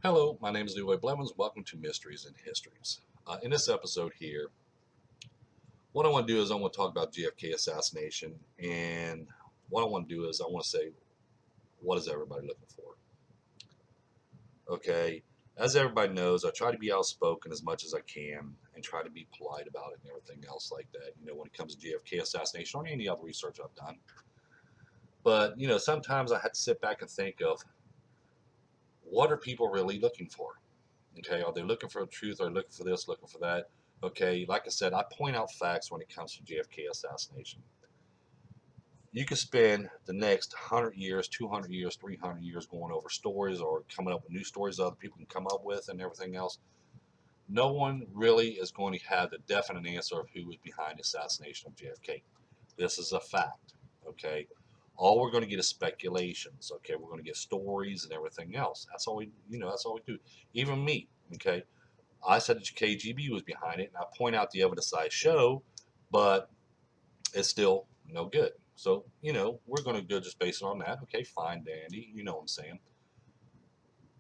Hello, my name is Leroy Blevins. Welcome to Mysteries and Histories. In this episode here, what I want to do is I want to talk about JFK assassination, and what I want to do is I want to say, what is everybody looking for? Okay, as everybody knows, I try to be outspoken as much as I can and try to be polite about it and everything else like that. When it comes to JFK assassination or any other research I've done. But sometimes I had to sit back and think of what are people really looking for? Okay, are they looking for truth? Are they looking for this, looking for that? Okay, like I said, I point out facts when it comes to JFK assassination. You can spend the next 100 years, 200 years, 300 years going over stories or coming up with new stories other people can come up with and everything else. No one really is going to have the definite answer of who was behind the assassination of JFK. This is a fact, okay? All we're going to get is speculations, okay? We're going to get stories and everything else. That's all that's all we do. Even me, okay? I said that KGB was behind it, and I point out the evidence I show, but it's still no good. So, we're going to go just based on that. Okay, fine, dandy. You know what I'm saying.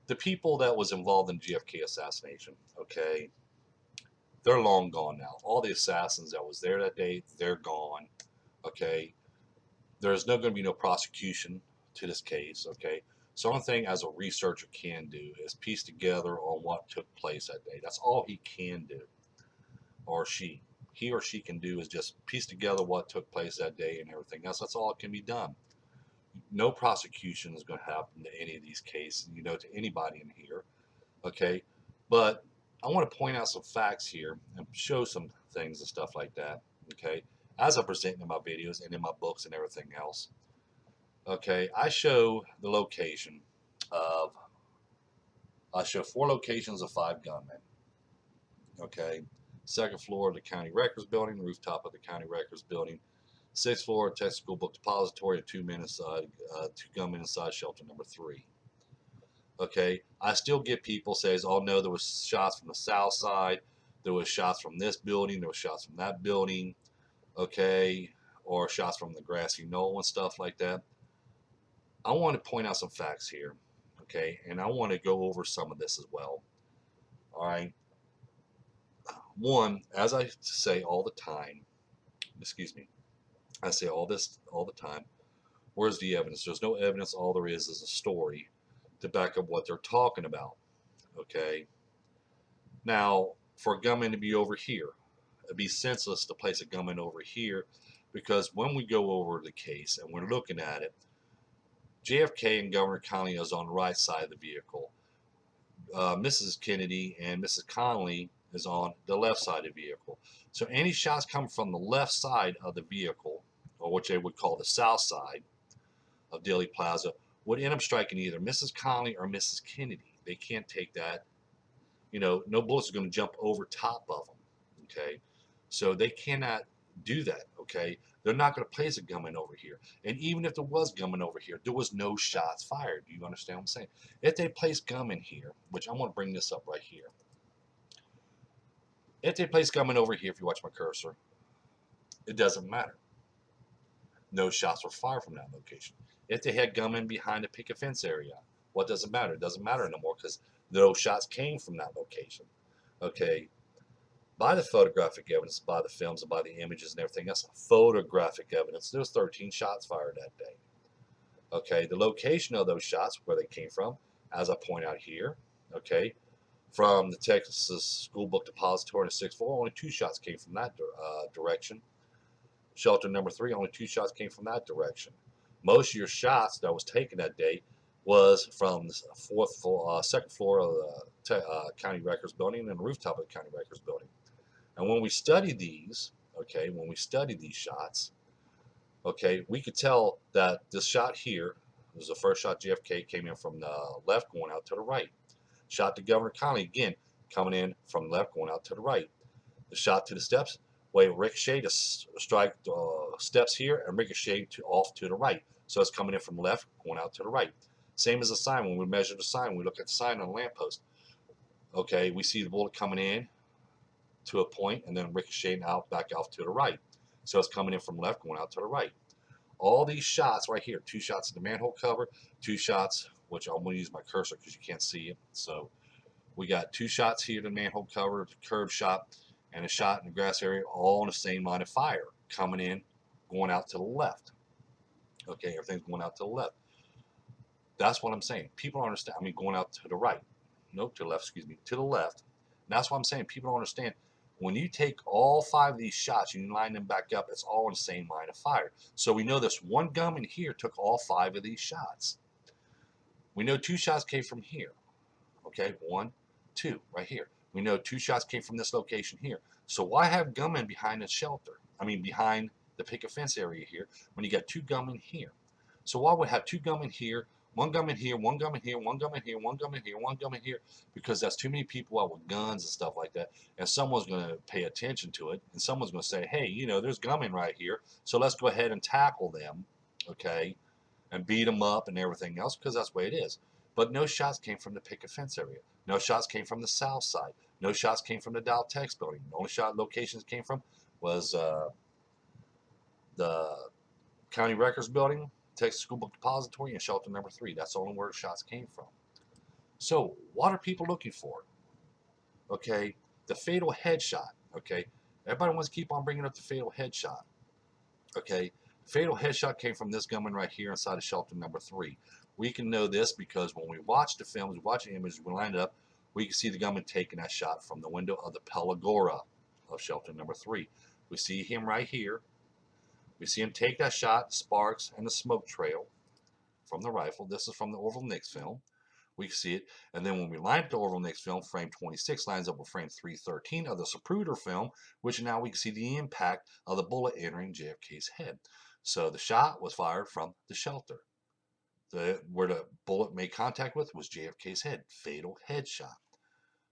The people that was involved in JFK assassination, okay, they're long gone now. All the assassins that was there that day, they're gone. Okay, there's no going to be no prosecution to this case. Okay, so one thing as a researcher can do is piece together on what took place that day. That's all he can do, or she. He or she can do is just piece together what took place that day and everything else. That's all that can be done. No prosecution is going to happen to any of these cases, to anybody in here. Okay, but I want to point out some facts here and show some things and stuff like that. Okay, as I present in my videos and in my books and everything else. Okay, of I show 4 locations of 5 gunmen. Okay, second floor of the county records building, rooftop of the county records building, sixth floor Texas School Book Depository, and 2 men inside, 2 gunmen inside shelter number 3. Okay, I still get people says, "Oh no, there was shots from the south side, there was shots from this building, there was shots from that building." Okay, or shots from the grassy knoll and stuff like that. I want to point out some facts here. Okay, and I want to go over some of this as well. All right. One, as I say all the time, excuse me, I say all this all the time. Where's the evidence? There's no evidence. All there is a story to back up what they're talking about. Okay. Now, for a gunman to be over here, it'd be senseless to place a gunman over here because when we go over the case and we're looking at it, JFK and Governor Connally is on the right side of the vehicle. Mrs. Kennedy and Mrs. Connally is on the left side of the vehicle. So any shots coming from the left side of the vehicle, or what they would call the south side of Dealey Plaza, would end up striking either Mrs. Connally or Mrs. Kennedy. They can't take that. No bullets are going to jump over top of them. Okay, so they cannot do that. Okay, they're not going to place a gunman over here. And even if there was gunman over here, there was no shots fired. Do you understand what I'm saying? If they place gunman here, which I'm going to bring this up right here. If they place gunman over here, if you watch my cursor, it doesn't matter. No shots were fired from that location. If they had gunmen behind the picket fence area, what does it matter? It doesn't matter no more because no shots came from that location. Okay, by the photographic evidence, by the films, and by the images and everything else, photographic evidence, there's 13 shots fired that day. Okay, the location of those shots, where they came from, as I point out here, okay, from the Texas School Book Depository in the 6th floor, only 2 shots came from that direction. Shelter number 3, only 2 shots came from that direction. Most of your shots that was taken that day was from the second floor of the county records building and the rooftop of the county records building. And when we study these, okay, when we study these shots, okay, we could tell that this shot here was the first shot JFK came in from the left going out to the right. Shot to Governor Connally, again, coming in from left going out to the right. The shot to the steps, ricochet to strike steps here and ricochet off to the right. So it's coming in from left going out to the right. Same as the sign. When we measure the sign, we look at the sign on the lamppost. Okay, we see the bullet coming in to a point and then ricocheting out back off to the right. So it's coming in from left going out to the right. All these shots right here, 2 shots in the manhole cover, 2 shots which I'm going to use my cursor because you can't see it. So we got 2 shots here to the manhole cover, the curb shot, and a shot in the grass area, all in the same line of fire, coming in, going out to the left. Okay, everything's going out to the left. That's what I'm saying. People don't understand. I mean, going out to the right. Nope, to the left, excuse me, to the left. And that's what I'm saying. People don't understand. When you take all 5 of these shots and you line them back up, it's all in the same line of fire. So we know this one gunman here took all 5 of these shots. We know 2 shots came from here. Okay, 1, 2, right here. We know 2 shots came from this location here. So why have gunmen behind the shelter? I mean, behind the picket fence area here when you got 2 gunmen here? So why would have 2 gunmen here, 1 gunman here, 1 gunman here, 1 gunman here, 1 gunman here, 1 gunman here? Because that's too many people out with guns and stuff like that. And someone's going to pay attention to it. And someone's going to say, hey, you know, there's gunmen right here. So let's go ahead and tackle them, okay, and beat them up and everything else, because that's the way it is. But no shots came from the picket fence area. No shots came from the south side. No shots came from the Dow Tex building. The only shot locations came from was the County Records building, Texas School Book Depository, and shelter number 3. That's the only where the shots came from. So what are people looking for? Okay, the fatal headshot. Okay, everybody wants to keep on bringing up the fatal headshot. Okay, fatal headshot came from this gunman right here inside of shelter number 3. We can know this because when we watch the films, we watch the images, we line it up, we can see the gunman taking that shot from the window of the Pelagora of shelter number 3. We see him right here. We see him take that shot, sparks, and the smoke trail from the rifle. This is from the Orville Nix film. We can see it. And then when we line up the Orville Nix film, frame 26 lines up with frame 313 of the Zapruder film, which now we can see the impact of the bullet entering JFK's head. So the shot was fired from the shelter. Where the bullet made contact with was JFK's head. Fatal headshot.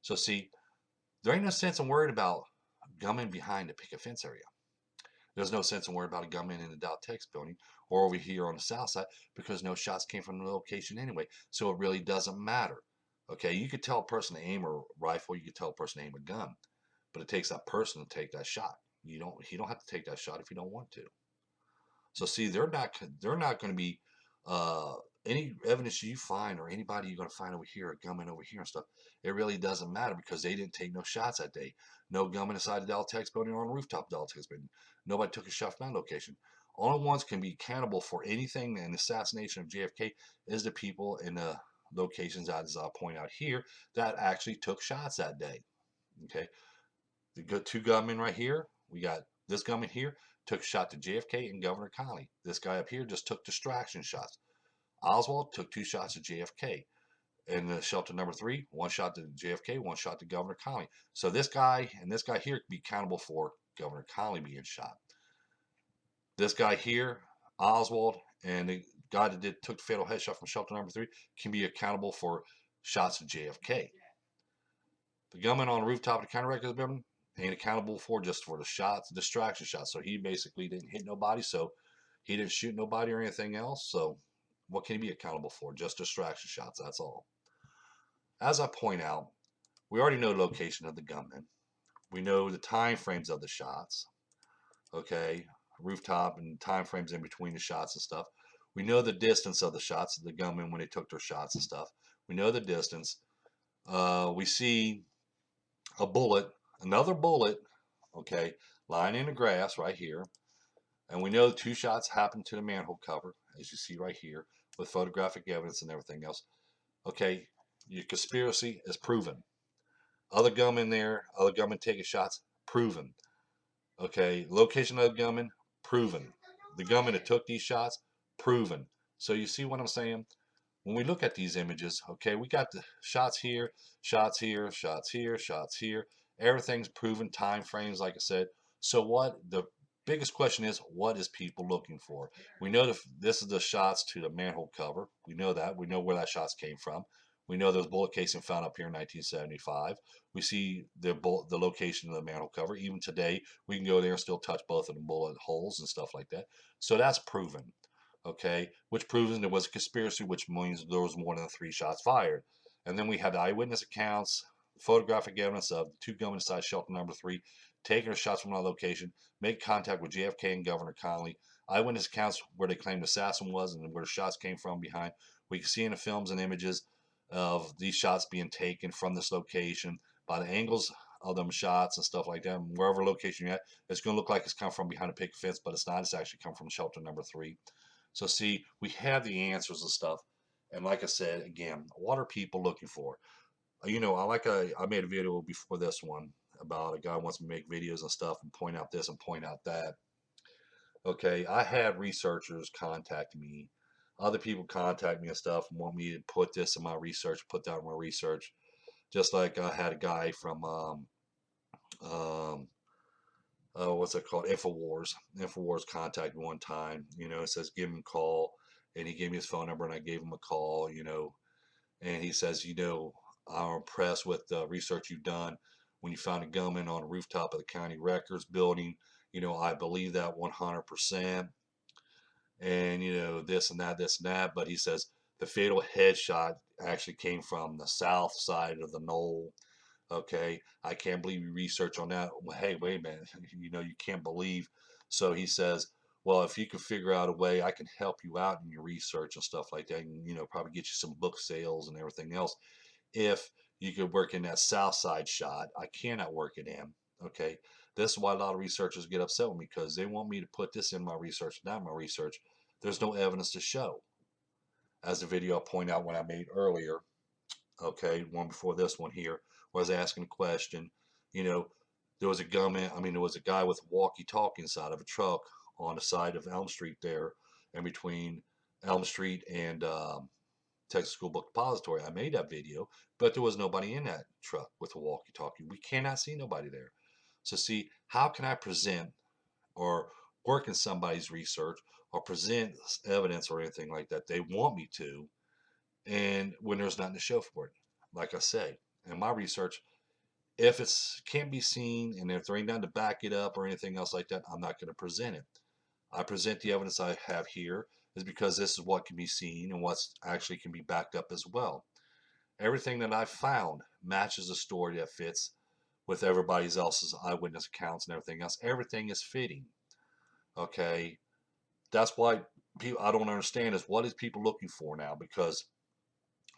So see, there ain't no sense in worrying about gunmen behind the picket fence area. There's no sense in worrying about a gunman in the Dow Tex building or over here on the south side because no shots came from the location anyway. So it really doesn't matter. Okay, you could tell a person to aim a rifle, you could tell a person to aim a gun, but it takes that person to take that shot. He don't have to take that shot if you don't want to. So see, they're not going to be any evidence you find or anybody you're going to find over here, a gunman over here and stuff. It really doesn't matter because they didn't take no shots that day. No gunman inside the Dow Tex building or on the rooftop of the Dow Tex building. Nobody took a shot from that location. Only ones can be accountable for anything in the assassination of JFK is the people in the locations, as I point out here, that actually took shots that day. Okay, the good 2 gunmen right here. We got this gunman here took a shot to JFK and Governor Connally. This guy up here just took distraction shots. Oswald took 2 shots at JFK. In the shelter number 3, 1 shot to JFK, 1 shot to Governor Connally. So this guy and this guy here can be accountable for Governor Connally being shot. This guy here, Oswald, and the guy that took the fatal headshot from shelter number 3 can be accountable for shots at JFK. The gunman on the rooftop of the county records building ain't accountable for just for the shots, distraction shots. So he basically didn't hit nobody, so he didn't shoot nobody or anything else. So what can he be accountable for? Just distraction shots, that's all. As I point out, we already know the location of the gunman. We know the time frames of the shots. Okay, rooftop and time frames in between the shots and stuff. We know the distance of the shots of the gunmen when they took their shots and stuff. We know the distance. We see a bullet, another bullet, okay, lying in the grass right here. And we know 2 shots happened to the manhole cover, as you see right here, with photographic evidence and everything else. Okay, your conspiracy is proven. Other gunmen there, other gunmen taking shots, proven. Okay, location of the gunman, proven. The gunman that took these shots, proven. So you see what I'm saying? When we look at these images, okay, we got the shots here, shots here, shots here, shots here. Everything's proven, time frames, like I said. So what the biggest question is, what is people looking for? We know this is the shots to the manhole cover. We know that. We know where that shots came from. We know there's bullet casing found up here in 1975. We see the location of the manhole cover. Even today, we can go there and still touch both of the bullet holes and stuff like that. So that's proven. Okay, which proves there was a conspiracy, which means there was more than 3 shots fired. And then we had the eyewitness accounts, photographic evidence of the 2 gunmen inside shelter number 3, taking their shots from that location, make contact with JFK and Governor Connally. Eyewitness accounts where they claimed the assassin was and where the shots came from behind. We can see in the films and images of these shots being taken from this location by the angles of them shots and stuff like that. Wherever location you're at, it's going to look like it's come from behind a picket fence, but it's not. It's actually come from shelter number 3. So see, we have the answers and stuff. And like I said, again, what are people looking for? I made a video before this one about a guy who wants to make videos and stuff and point out this and point out that. Okay, I had researchers contact me, other people contact me and stuff and want me to put this in my research, put that in my research. Just like I had a guy from um, what's it called? Infowars. Infowars contacted me one time. It says give him a call, and he gave me his phone number, and I gave him a call. And he says, I'm impressed with the research you've done. When you found a gunman on a rooftop of the county records building, I believe that 100%. And this and that, this and that. But he says the fatal headshot actually came from the south side of the knoll. Okay, I can't believe you research on that. Well, hey, wait a minute. You can't believe. So he says, well, if you can figure out a way, I can help you out in your research and stuff like that, and probably get you some book sales and everything else. If you could work in that south side shot, I cannot work it in. Okay, this is why a lot of researchers get upset with me, because they want me to put this in my research, not my research. There's no evidence to show. As the video I pointed out when I made earlier, okay, one before this one here, where I was asking a question, you know, there was a gunman, there was a guy with a walkie-talkie inside of a truck on the side of Elm Street there, and between Elm Street and Texas School Book Depository. I made that video, but there was nobody in that truck with a walkie-talkie. We cannot see nobody there. So see, how can I present or work in somebody's research or present evidence or anything like that they want me to, and when there's nothing to show for it? Like I say, in my research, if it's can't be seen and if there ain't nothing to back it up or anything else like that, I'm not going to present it. I present the evidence I have here is because this is what can be seen and what's actually can be backed up as well. Everything that I've found matches a story that fits with everybody else's eyewitness accounts and everything else. Everything is fitting. Okay, that's why people I don't understand is what is people looking for now, because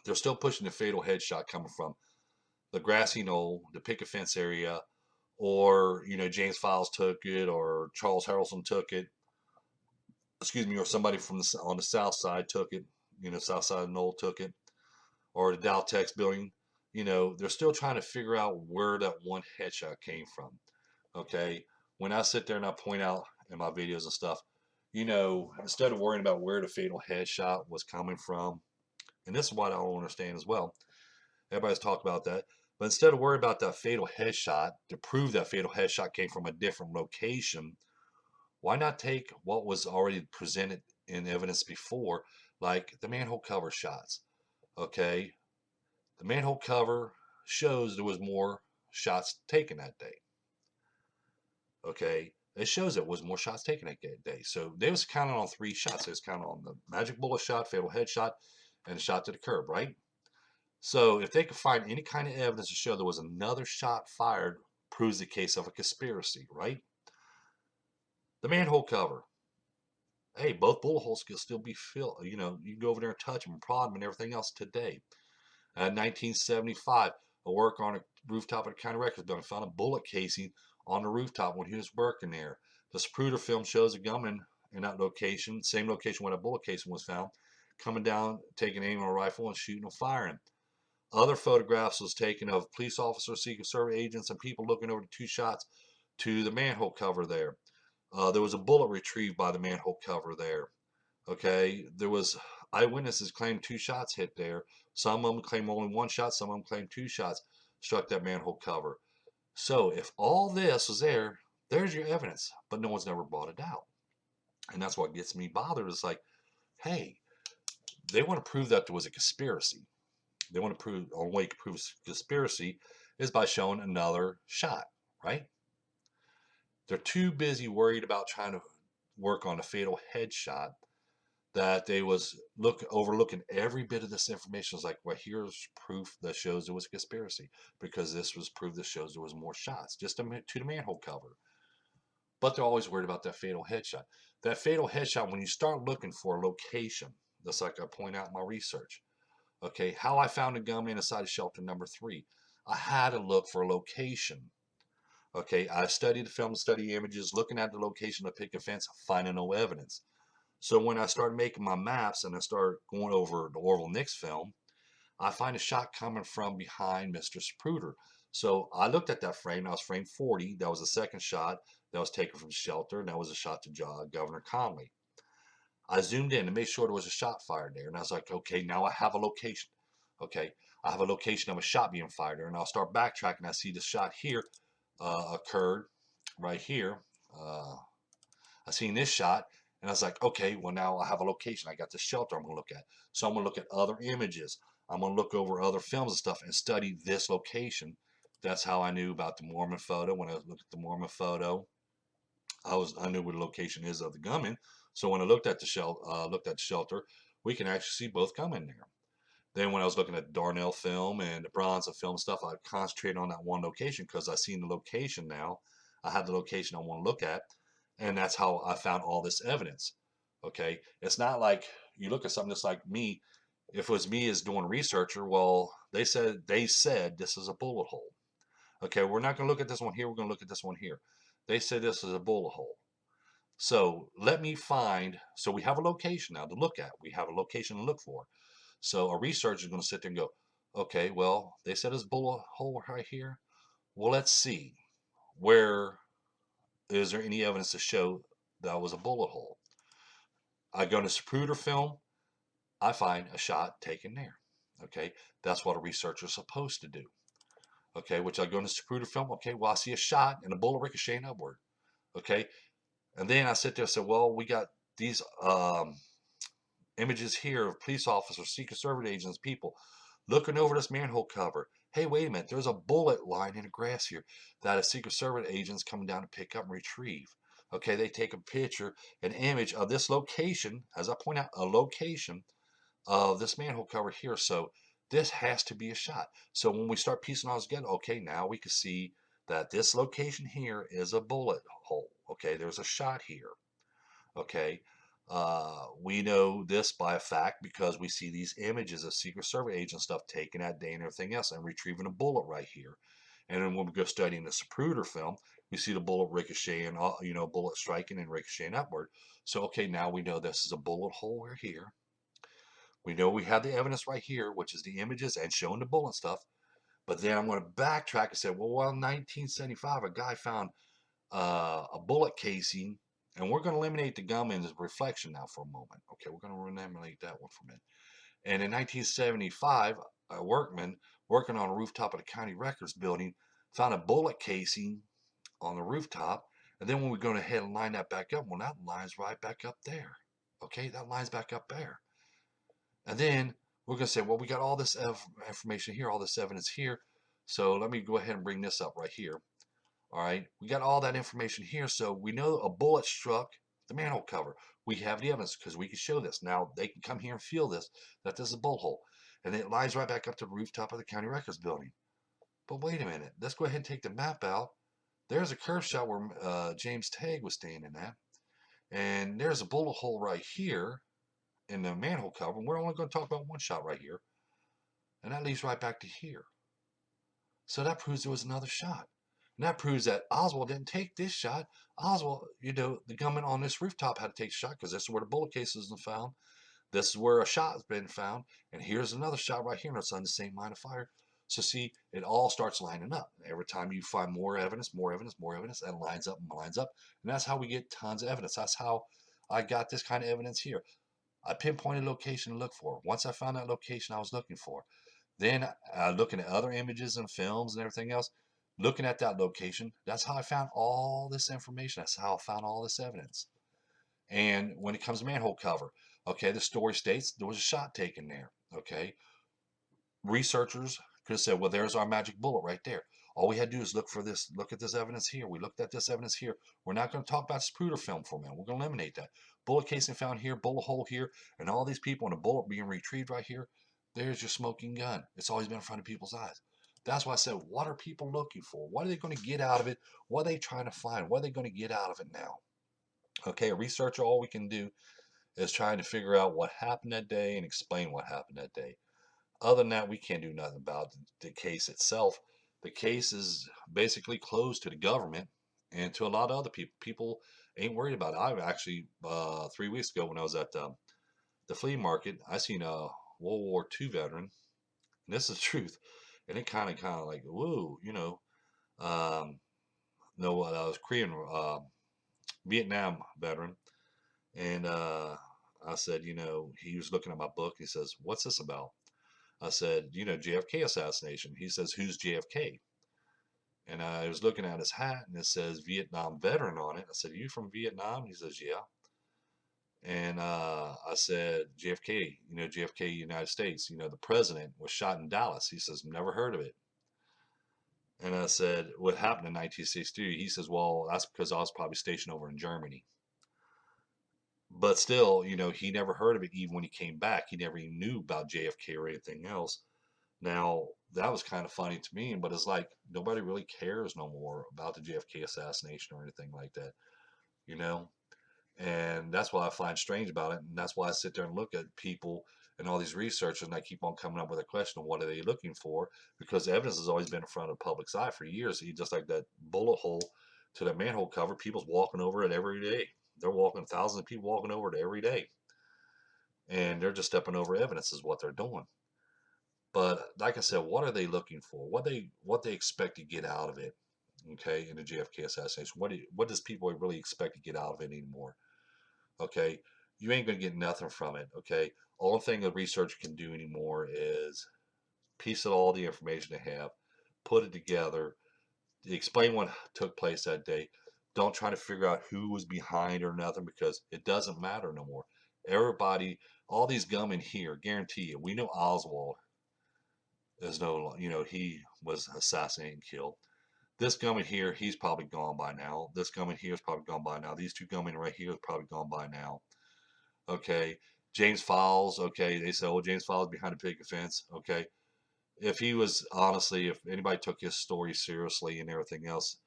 they're still pushing the fatal headshot coming from the grassy knoll, the picket fence area, or James Files took it, or Charles Harrelson took it, excuse me, or somebody from on the south side took it, south side of the knoll took it, or the Daltex building. They're still trying to figure out where that one headshot came from. Okay, when I sit there and I point out in my videos and stuff, instead of worrying about where the fatal headshot was coming from, and this is what I don't understand as well. Everybody's talked about that. But instead of worrying about that fatal headshot to prove that fatal headshot came from a different location, why not take what was already presented in evidence before, like the manhole cover shots? Okay, the manhole cover shows there was more shots taken that day. Okay, it shows it was more shots taken that day. So they was counting on 3 shots. They was counting on the magic bullet shot, fatal headshot, and a shot to the curb, right? So if they could find any kind of evidence to show there was another shot fired, proves the case of a conspiracy, right? The manhole cover. Hey, both bullet holes can still be filled. You can go over there and touch them and prod them and everything else today. In 1975, a worker on a rooftop at a county records building found a bullet casing on the rooftop when he was working there. The Zapruder film shows a gunman in that location, same location where a bullet casing was found, coming down, taking aim on a rifle and shooting and firing. Other photographs was taken of police officers, Secret Service agents, and people looking over the 2 shots to the manhole cover there. There was a bullet retrieved by the manhole cover there. Okay, there was eyewitnesses claim 2 shots hit there. Some of them claim only 1 shot. Some of them claim 2 shots struck that manhole cover. So if all this was there, there's your evidence, but no one's never brought it out. And that's what gets me bothered. It's like, hey, they want to prove that there was a conspiracy. They want to prove, the only way you can prove conspiracy is by showing another shot, right? They're too busy worried about trying to work on a fatal headshot that they was overlooking every bit of this information. It's like, well, here's proof that shows there was a conspiracy, because this was proof that shows there was more shots just to the manhole cover. But they're always worried about that fatal headshot. That fatal headshot, when you start looking for a location, That's like I point out in my research. Okay, how I found a gunman inside of shelter number 3. I had to look for a location. Okay, I studied the film, study images, looking at the location of the picket fence, finding no evidence. So when I started making my maps and I started going over the Orville Nix film, I find a shot coming from behind Mr. Spruder. So I looked at that frame. That was frame 40. That was the second shot that was taken from shelter, and that was a shot to Governor Conley. I zoomed in to make sure there was a shot fired there, and I was like, okay, now I have a location. Okay, I have a location of a shot being fired there, and I'll start backtracking. I see the shot here occurred right here. I seen this shot, and I was like, okay, well now I have a location. I got the shelter I'm going to look at. So I'm going to look at other images. I'm going to look over other films and stuff and study this location. That's how I knew about the Mormon photo. When I looked at the Mormon photo, I knew where the location is of the gunman. So when I looked at the shelter, we can actually see both gunmen there. Then when I was looking at the Darnell film and the Bronson film stuff, I concentrated on that one location because I seen the location now. I had the location I want to look at, and that's how I found all this evidence. Okay, it's not like you look at something that's like me. If it was me as doing researcher, well, they said this is a bullet hole. Okay, we're not going to look at this one here. We're going to look at this one here. They said this is a bullet hole. So let me find. So we have a location now to look at. We have a location to look for. So a researcher is going to sit there and go, okay, well, they said there's a bullet hole right here. Well, let's see. Where is there any evidence to show that was a bullet hole? I go to Zapruder film. I find a shot taken there. Okay, that's what a researcher is supposed to do. Okay, which I go into Zapruder film. Okay, well, I see a shot and a bullet ricocheting upward. Okay, and then I sit there and say, well, we got these images here of police officers, Secret Service agents, people looking over this manhole cover. Hey, wait a minute, there's a bullet lying in the grass here that a Secret Service agent's coming down to pick up and retrieve. Okay, they take a picture, an image of this location, as I point out, a location of this manhole cover here. So this has to be a shot. So when we start piecing all this together, okay, now we can see that this location here is a bullet hole. Okay, there's a shot here. Okay. We know this by a fact because we see these images of Secret Service agent stuff taken that day and everything else and retrieving a bullet right here. And then when we go studying the Zapruder film, we see the bullet ricocheting, bullet striking and ricocheting upward. So, okay, now we know this is a bullet hole here. We know we have the evidence right here, which is the images and showing the bullet stuff. But then I'm going to backtrack and say, well, in 1975, a guy found a bullet casing, and we're going to eliminate the gunman's reflection now for a moment. Okay, we're going to eliminate that one for a minute. And in 1975, a workman working on a rooftop of the county records building found a bullet casing on the rooftop. And then when we go ahead and line that back up, well, that lines right back up there. Okay, that lines back up there. And then we're going to say, well, we got all this information here, all this evidence here. So let me go ahead and bring this up right here. All right, we got all that information here, so we know a bullet struck the manhole cover. We have the evidence because we can show this. Now they can come here and feel this, that this is a bullet hole. And it lies right back up to the rooftop of the county records building. But wait a minute, let's go ahead and take the map out. There's a curve shot where James Tagg was standing at. And there's a bullet hole right here in the manhole cover. And we're only going to talk about one shot right here. And that leads right back to here. So that proves there was another shot. And that proves that Oswald didn't take this shot. Oswald, the gunman on this rooftop had to take a shot because this is where the bullet cases are found. This is where a shot has been found. And here's another shot right here, and it's on the same line of fire. So see, it all starts lining up. Every time you find more evidence, and lines up and lines up. And that's how we get tons of evidence. That's how I got this kind of evidence here. I pinpointed location to look for. Once I found that location I was looking for, then looking at other images and films and everything else, looking at that location, that's how I found all this information. That's how I found all this evidence. And when it comes to manhole cover, okay, the story states there was a shot taken there. Okay, researchers could have said, well, there's our magic bullet right there. All we had to do is look at this evidence here. We looked at this evidence here. We're not going to talk about Spruder film for a minute. We're going to eliminate that. Bullet casing found here, bullet hole here, and all these people and a bullet being retrieved right here. There's your smoking gun. It's always been in front of people's eyes. That's why I said, what are people looking for? What are they going to get out of it? What are they trying to find? What are they going to get out of it now? Okay, a researcher, all we can do is trying to figure out what happened that day and explain what happened that day. Other than that, we can't do nothing about the case itself. The case is basically closed to the government and to a lot of other people. People ain't worried about it. I've actually 3 weeks ago when I was at the flea market, I seen a World War II veteran, and this is the truth, and it kind of like whoa, um, no, I was Korean, Vietnam veteran, and I said, he was looking at my book. He says, "What's this about?" I said, JFK assassination. He says, "Who's JFK?" And I was looking at his hat, and it says Vietnam veteran on it. I said, "Are you from Vietnam?" He says, "Yeah." And I said, JFK, JFK, United States, the president was shot in Dallas. He says, "Never heard of it." And I said, "What happened in 1963?" He says, "Well, that's because I was probably stationed over in Germany." But still, he never heard of it even when he came back. He never even knew about JFK or anything else. Now, that was kind of funny to me, but it's like nobody really cares no more about the JFK assassination or anything like that, you know? And that's what I find strange about it. And that's why I sit there and look at people and all these researchers and I keep on coming up with a question of what are they looking for? Because the evidence has always been in front of the public's eye for years. Just like that bullet hole to that manhole cover, people's walking over it every day. They're walking, thousands of people walking over it every day. And they're just stepping over evidence is what they're doing. But like I said, what are they looking for? What they expect to get out of it? Okay, in the JFK assassination, what does people really expect to get out of it anymore? Okay, you ain't gonna get nothing from it. Okay, all the thing the researcher can do anymore is piece of all the information they have, put it together, explain what took place that day. Don't try to figure out who was behind or nothing because it doesn't matter no more. Everybody, all these gunmen here, guarantee you, we know Oswald is no, he was assassinated and killed. This gunman here, he's probably gone by now. This gunman here is probably gone by now. These two gunmen right here is probably gone by now. Okay. James Files, okay, they say, oh, James Files behind a picket fence. Okay. If he was, honestly, if anybody took his story seriously and everything else,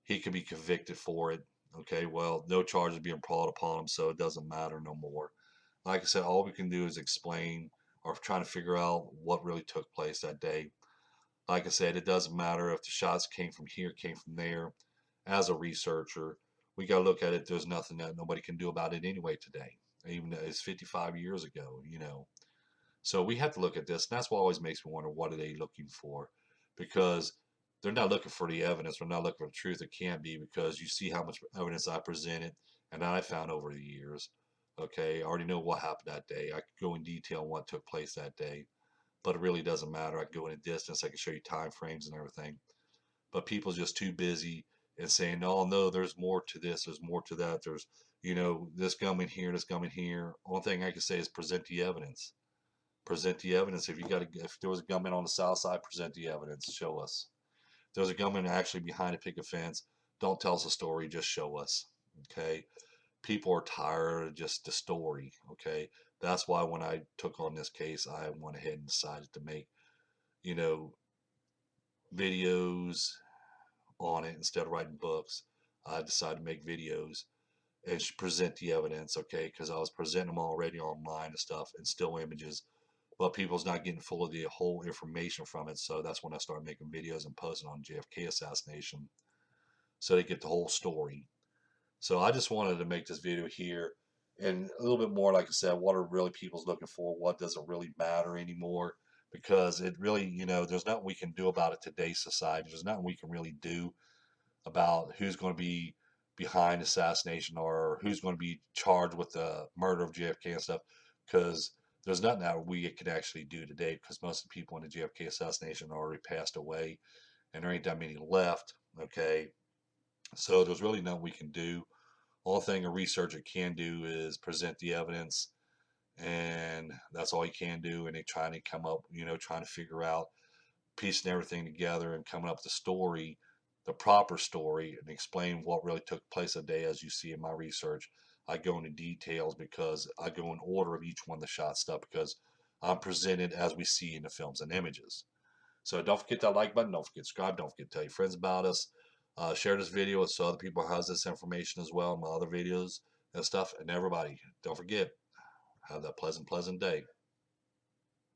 he could be convicted for it. Okay. Well, no charges being brought upon him, so it doesn't matter no more. Like I said, all we can do is explain or trying to figure out what really took place that day. Like I said, it doesn't matter if the shots came from here, came from there. As a researcher, we got to look at it. There's nothing that nobody can do about it anyway today, even though it's 55 years ago. So we have to look at this. And that's what always makes me wonder what are they looking for? Because they're not looking for the evidence. They're not looking for the truth. It can't be because you see how much evidence I presented and I found over the years. Okay, I already know what happened that day. I could go in detail on what took place that day, but it really doesn't matter. I can go in a distance. I can show you time frames and everything. But people's just too busy and saying, "Oh no, there's more to this. There's more to that. There's this gunman here, this gunman here." One thing I can say is present the evidence. Present the evidence. If there was a gunman on the south side, present the evidence. Show us. If there was a gunman actually behind a picket fence, don't tell us a story. Just show us. Okay. People are tired of just the story. Okay. That's why when I took on this case, I went ahead and decided to make you know, videos on it instead of writing books. I decided to make videos and present the evidence, okay? Because I was presenting them already online and stuff and still images, but people's not getting full of the whole information from it. So that's when I started making videos and posting on JFK assassination so they get the whole story. So I just wanted to make this video here and a little bit more, like I said, what are really people's looking for? What doesn't really matter anymore? Because it really, there's nothing we can do about it today's society. There's nothing we can really do about who's going to be behind assassination or who's going to be charged with the murder of JFK and stuff. Because there's nothing that we can actually do today because most of the people in the JFK assassination already passed away and there ain't that many left. Okay. So there's really nothing we can do. Only thing a researcher can do is present the evidence, and that's all you can do. And they trying to come up, trying to figure out, piecing everything together and coming up with the story, the proper story, and explain what really took place that day. As you see in my research, I go into details because I go in order of each one of the shot stuff because I'm presented as we see in the films and images. So don't forget that like button. Don't forget to subscribe. Don't forget to tell your friends about us. Share this video with so other people has this information as well in my other videos. and stuff. And everybody, don't forget, have that pleasant day.